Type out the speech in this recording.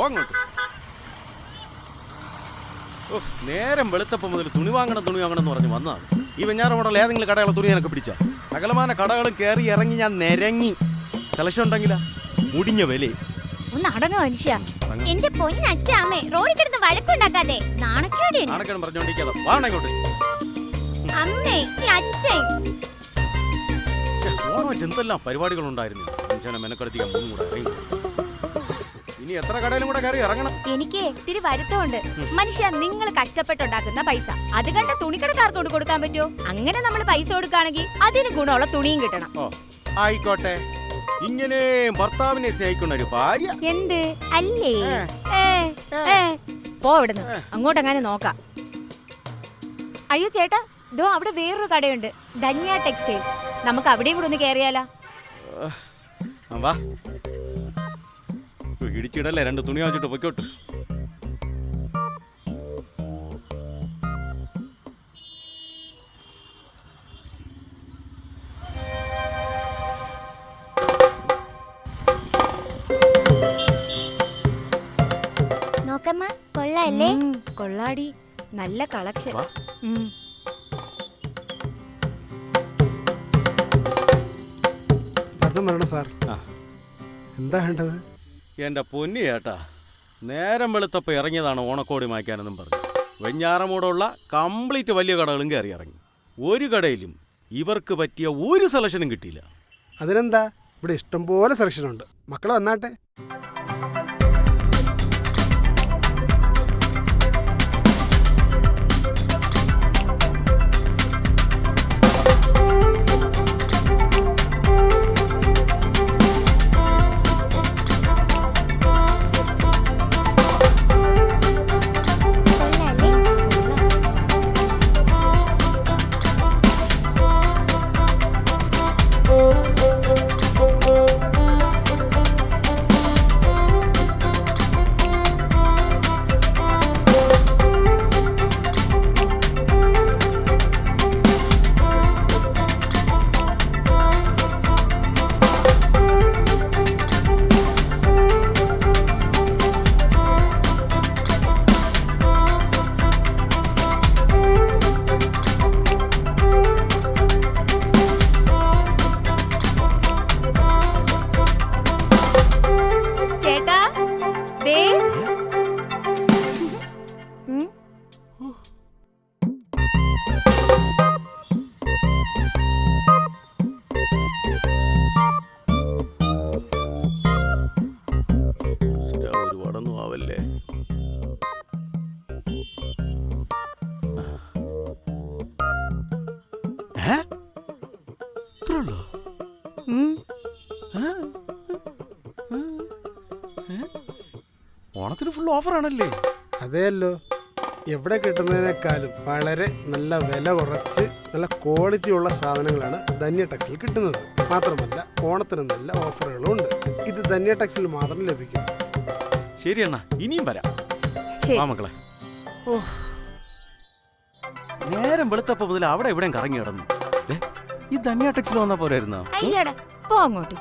അങ്ങോട്ട്. നേരം വെളുത്തപ്പം മുതൽ തുണി വാങ്ങണം എന്ന് പറഞ്ഞ് വന്നതാണ്. ഈ വെഞ്ഞാറ് മോഡൽ ഏതെങ്കിലും കടകളെ തുണി എനിക്ക് പിടിച്ച സകലമാന കടകളും കയറി ഇറങ്ങി ഞാൻ നിരങ്ങി. സെലക്ഷൻ ഉണ്ടെങ്കിലാ മുടിഞ്ഞ വില. ഒന്ന് അടങ്ങ മനുഷ്യ. എന്റെ പൊന്നച്ഛാമേ റോഡിൽ കിടന്ന് വഴക്കുണ്ടാക്കാതെ. നാണക്കേട് പറഞ്ഞോണ്ടിരിക്കാതെ വാണങ്ങോട്ട്. അമ്മേ ഈ അച്ഛൻ ഓണമായിട്ട് എന്തെല്ലാം പരിപാടികളുണ്ടായിരുന്നു. മനുഷ്യനെ മെനക്കെടുത്തിക്കാൻ മൂന്നും കൂടെ ഇറങ്ങി. ഇനി എത്ര കടയിലും കൂടെ കയറി ഇറങ്ങണം. എനിക്ക് ഇത്തിരി വരുത്തമുണ്ട്. മനുഷ്യ, നിങ്ങൾ കഷ്ടപ്പെട്ടുണ്ടാക്കുന്ന പൈസ അത് കണ്ട തുണിക്കടക്കാർക്ക് കൊടുക്കാൻ പറ്റുമോ? അങ്ങനെ നമ്മൾ പൈസ കൊടുക്കുകയാണെങ്കിൽ അതിന് ഗുണമുള്ള തുണിയും കിട്ടണം. ഓ ആയിക്കോട്ടെ. ഇങ്ങനെ ഭർത്താവിനെ സ്നേഹിക്കുന്ന ഒരു ഭാര്യ എന്ത് അല്ലേ? പോ ഇവിടുന്ന്. അങ്ങോട്ടങ്ങനെ നോക്കാം. അയ്യോ ചേട്ടാ, ദോ അവിടെ വേറൊരു കടയുണ്ട്, ധന്യ ടെക്സ്റ്റൈൽസ്. നമുക്ക് അവിടെയും കൂടെ ഒന്ന് കയറിയാലോ? വാ, ഇടിച്ചിടല്ലേ. 2 തുണി വാങ്ങിച്ചിട്ട് പൊയ്ക്കോട്ട്. നോക്കമ്മ, കൊള്ളാല്ലേ? കൊള്ളാടി, നല്ല കളക്ഷൻ. സാർ, എന്താ വേണ്ടത്? എൻ്റെ പൊന്നി ചേട്ടാ, നേരം വെളുത്തപ്പോൾ ഇറങ്ങിയതാണ് ഓണക്കോടി മായ്ക്കാനെന്നും പറഞ്ഞു. വെഞ്ഞാറമൂടുള്ള കംപ്ലീറ്റ് വലിയ കടകളും കയറി ഇറങ്ങി. ഒരു കടയിലും ഇവർക്ക് പറ്റിയ ഒരു സെലക്ഷനും കിട്ടിയില്ല. അതിനെന്താ, ഇവിടെ ഇഷ്ടംപോലെ സെലക്ഷനുണ്ട്. മക്കളെ വന്നാട്ടെ. ഓണത്തിന് ഫുൾ ഓഫർ ആണല്ലേ? അതെയല്ലോ. എവിടെ കിട്ടുന്നതിനേക്കാളും വളരെ നല്ല വില കുറച്ച് നല്ല ക്വാളിറ്റി ഉള്ള സാധനങ്ങളാണ് ധന്യ ടെക്സിൽ കിട്ടുന്നത്. മാത്രമല്ല ഓണത്തിന് നല്ല ഓഫറുകളും ഉണ്ട്. ഇത് ധന്യ ടെക്സിൽ മാത്രം ലഭിക്കും. ശരി അണ്ണാ, ഇനിയും വരാം. മക്കളെ, ഓ നേരം വെളുത്തപ്പോ മുതൽ അവിടെ എവിടെയും കറങ്ങി കിടന്നു. ഈ ധന്യ ടെക്സിൽ വന്നാ പോരായിരുന്നോ? പോ അങ്ങോട്ട്.